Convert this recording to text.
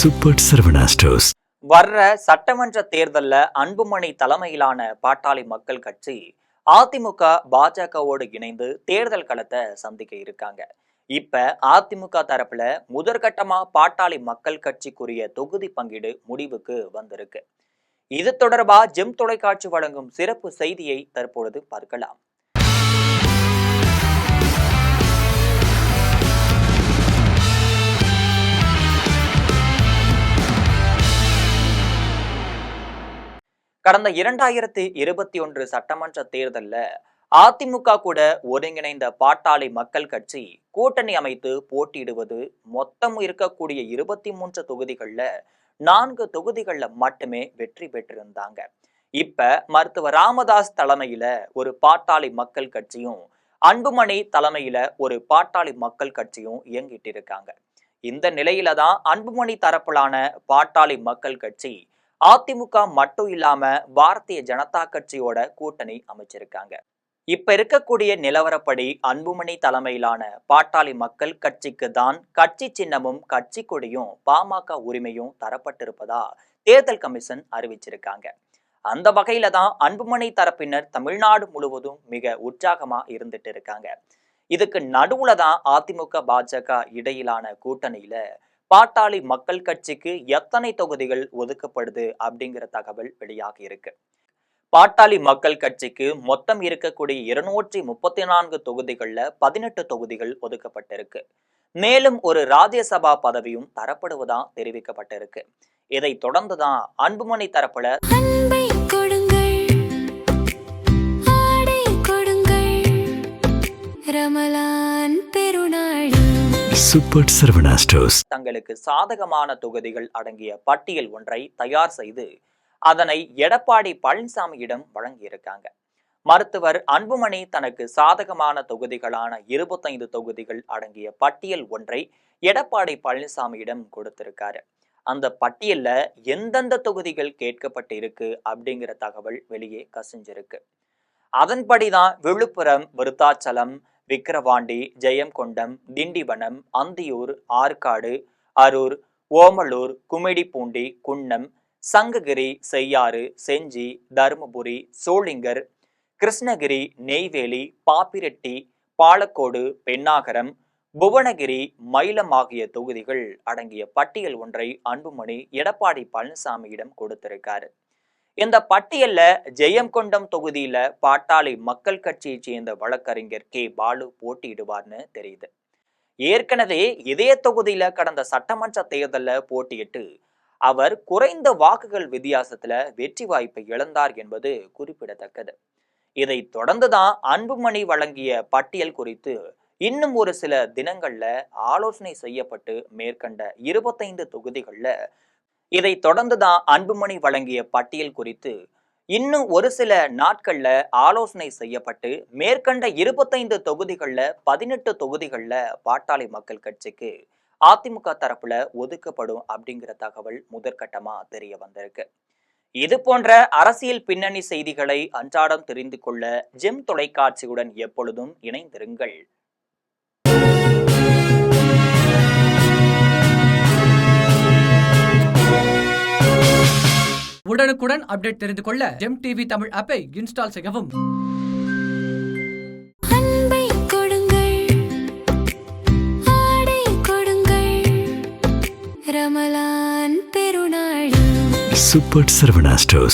Super Saravana stores. வர்ற சட்டமன்ற தேர்தல்ல அன்புமணி தலைமையிலான பாட்டாளி மக்கள் கட்சி அதிமுக பாஜகவோடு இணைந்து தேர்தல் களத்தை சந்திக்க இருக்காங்க. இப்ப அதிமுக தரப்புல முதற்கட்டமா பாட்டாளி மக்கள் கட்சிக்குரிய தொகுதி பங்கீடு முடிவுக்கு வந்திருக்கு. இது தொடர்பா ஜெம் தொலைக்காட்சி வழங்கும் சிறப்பு செய்தியை தற்பொழுது பார்க்கலாம். கடந்த 2021 சட்டமன்ற தேர்தல்ல அதிமுக கூட ஒருங்கிணைந்த பாட்டாளி மக்கள் கட்சி கூட்டணி அமைத்து போட்டியிடுவது மொத்தம் இருக்கக்கூடிய 23 தொகுதிகள்ல 4 தொகுதிகள்ல மட்டுமே வெற்றி பெற்றிருந்தாங்க. இப்ப மருத்துவர் ராமதாஸ் தலைமையில ஒரு பாட்டாளி மக்கள் கட்சியும் அன்புமணி தலைமையில ஒரு பாட்டாளி மக்கள் கட்சியும் இயங்கிட்டு இருக்காங்க. இந்த நிலையில தான் அன்புமணி தரப்பிலான பாட்டாளி மக்கள் கட்சி அதிமுக மட்டும் இல்லாம பாரதிய ஜனதா கட்சியோட கூட்டணி அமைச்சிருக்காங்க. இப்ப இருக்கக்கூடிய நிலவரப்படி அன்புமணி தலைமையிலான பாட்டாளி மக்கள் கட்சிக்கு தான் கட்சி சின்னமும் கட்சி கொடியும் பாமக உரிமையும் தரப்பட்டிருப்பதா தேர்தல் கமிஷன் அறிவிச்சிருக்காங்க. அந்த வகையில தான் அன்புமணி தரப்பினர் தமிழ்நாடு முழுவதும் மிக உற்சாகமா இருந்துட்டு இருக்காங்க. இதுக்கு நடுவுல தான் அதிமுக பாஜக இடையிலான கூட்டணியில பாட்டாளி மக்கள் கட்சிக்கு எத்தனை தொகுதிகள் ஒதுக்கப்படுது அப்படிங்கிற தகவல் வெளியாகி இருக்கு. பாட்டாளி மக்கள் கட்சிக்கு மொத்தம் இருக்கக்கூடிய 234 தொகுதிகள்ல 18 தொகுதிகள் ஒதுக்கப்பட்டிருக்கு. மேலும் ஒரு ராஜ்யசபா பதவியும் தரப்படுவதா தெரிவிக்கப்பட்டிருக்கு. இதை தொடர்ந்துதான் அன்புமணி தரப்புல சூப்பர் சரவணா ஸ்டோர்ஸ் தங்களுக்கு சாதகமான தொகுதிகள் அடங்கிய பட்டியல் ஒன்றை தயார் செய்து அதனை எடப்பாடி பழனிசாமியிடம் வழங்கியிருக்காங்க. மருத்துவர் அன்புமணி தனக்கு சாதகமான தொகுதிகளான 25 தொகுதிகள் அடங்கிய பட்டியல் ஒன்றை எடப்பாடி பழனிசாமியிடம் கொடுத்திருக்காரு. அந்த பட்டியல்ல எந்தெந்த தொகுதிகள் கேட்கப்பட்டு இருக்கு அப்படிங்கிற தகவல் வெளியே கசிஞ்சிருக்கு. அதன்படிதான் விழுப்புரம், விருத்தாச்சலம், விக்கிரவாண்டி, ஜெயங்கொண்டம், திண்டிவனம், அந்தியூர், ஆற்காடு, அரூர், ஓமலூர், கும்மிடிப்பூண்டி, குன்னம், சங்ககிரி, செய்யாறு, செஞ்சி, தருமபுரி, சோளிங்கர், கிருஷ்ணகிரி, நெய்வேலி, பாப்பிரெட்டி, பாலக்கோடு, பெண்ணாகரம், புவனகிரி, மயிலம் ஆகிய தொகுதிகள் அடங்கிய பட்டியல் ஒன்றை அன்புமணி எடப்பாடி பழனிசாமியிடம் கொடுத்திருக்காரு. இந்த பட்டியல்ல ஜெயங்கொண்டம் தொகுதியில பாட்டாளி மக்கள் கட்சியை சேர்ந்த வழக்கறிஞர் கே பாலு போட்டியிடுவார்னு தெரியுது. ஏற்கனவே இதே தொகுதியில கடந்த சட்டமன்ற தேர்தல்ல போட்டியிட்டு அவர் குறைந்த வாக்குகள் வித்தியாசத்துல வெற்றி வாய்ப்பை இழந்தார் என்பது குறிப்பிடத்தக்கது. இதை தொடர்ந்துதான் அன்புமணி வழங்கிய பட்டியல் குறித்து இன்னும் ஒரு சில தினங்கள்ல ஆலோசனை செய்யப்பட்டு மேற்கண்ட 25 தொகுதிகள்ல இதை தொடர்ந்துதான் அன்புமணி வழங்கிய பட்டியல் குறித்து இன்னும் ஒரு சில நாட்கள்ல ஆலோசனை செய்யப்பட்டு மேற்கண்ட 25 தொகுதிகள்ல 18 தொகுதிகள்ல பாட்டாளி மக்கள் கட்சிக்கு அதிமுக தரப்புல ஒதுக்கப்படும் அப்படிங்கிற தகவல் முதற்கட்டமா தெரிய வந்திருக்கு. இது போன்ற அரசியல் பின்னணி செய்திகளை அன்றாடம் தெரிந்து கொள்ள ஜெம் தொலைக்காட்சியுடன் எப்பொழுதும் இணைந்திருங்கள். உடனுக்குடன் அப்டேட் தெரிந்து கொள்ள ஜெம் டிவி தமிழ் ஆப்பை இன்ஸ்டால் செய்யவும். Super Saravana stores.